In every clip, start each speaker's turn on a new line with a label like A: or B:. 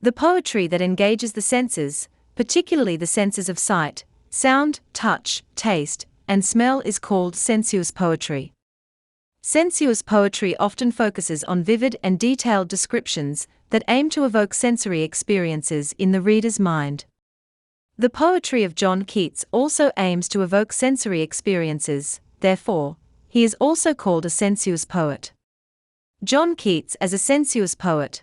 A: The poetry that engages the senses, particularly the senses of sight, sound, touch, taste, and smell, is called sensuous poetry. Sensuous poetry often focuses on vivid and detailed descriptions that aim to evoke sensory experiences in the reader's mind. The poetry of John Keats also aims to evoke sensory experiences, therefore, he is also called a sensuous poet. John Keats as a sensuous poet.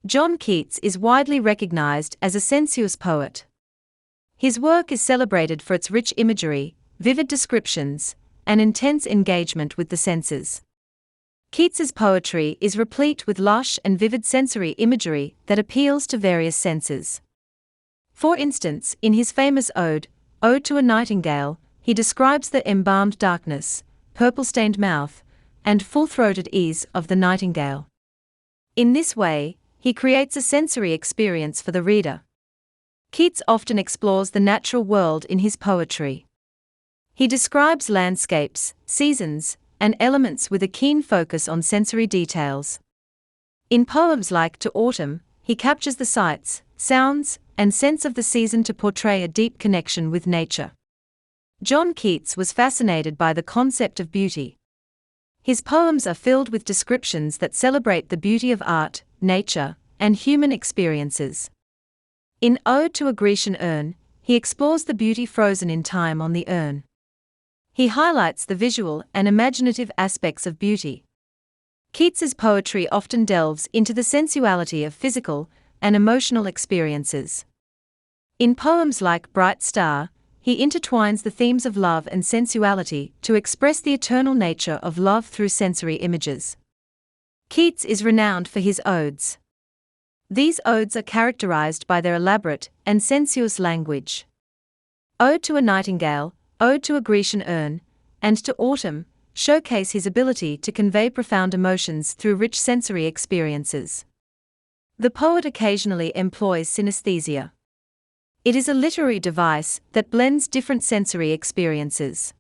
A: John Keats is widely recognized as a sensuous poet. His work is celebrated for its rich imagery, vivid descriptions, and intense engagement with the senses. Keats's poetry is replete with lush and vivid sensory imagery that appeals to various senses. For instance, in his famous ode, Ode to a Nightingale, he describes the embalmed darkness, purple-stained mouth, and full-throated ease of the nightingale. In this way, he creates a sensory experience for the reader. Keats often explores the natural world in his poetry. He describes landscapes, seasons, and elements with a keen focus on sensory details. In poems like To Autumn, he captures the sights, sounds, and scents of the season to portray a deep connection with nature. John Keats was fascinated by the concept of beauty. His poems are filled with descriptions that celebrate the beauty of art, nature, and human experiences. In Ode to a Grecian Urn, he explores the beauty frozen in time on the urn. He highlights the visual and imaginative aspects of beauty. Keats's poetry often delves into the sensuality of physical and emotional experiences. In poems like Bright Star, he intertwines the themes of love and sensuality to express the eternal nature of love through sensory images. Keats is renowned for his odes. These odes are characterized by their elaborate and sensuous language. Ode to a Nightingale, Ode to a Grecian Urn, and To Autumn showcase his ability to convey profound emotions through rich sensory experiences. The poet occasionally employs synesthesia. It is a literary device that blends different sensory experiences.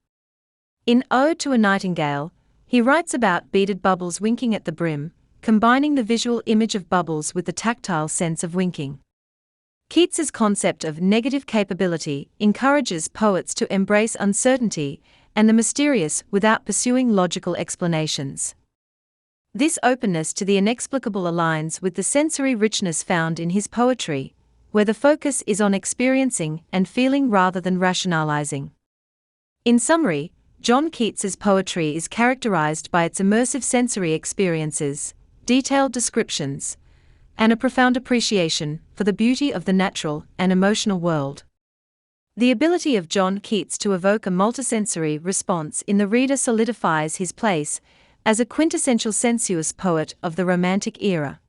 A: In Ode to a Nightingale, he writes about beaded bubbles winking at the brim, combining the visual image of bubbles with the tactile sense of winking. Keats's concept of negative capability encourages poets to embrace uncertainty and the mysterious without pursuing logical explanations. This openness to the inexplicable aligns with the sensory richness found in his poetry, where the focus is on experiencing and feeling rather than rationalizing. In summary, John Keats's poetry is characterized by its immersive sensory experiences, detailed descriptions, and a profound appreciation for the beauty of the natural and emotional world. The ability of John Keats to evoke a multisensory response in the reader solidifies his place as a quintessential sensuous poet of the Romantic era.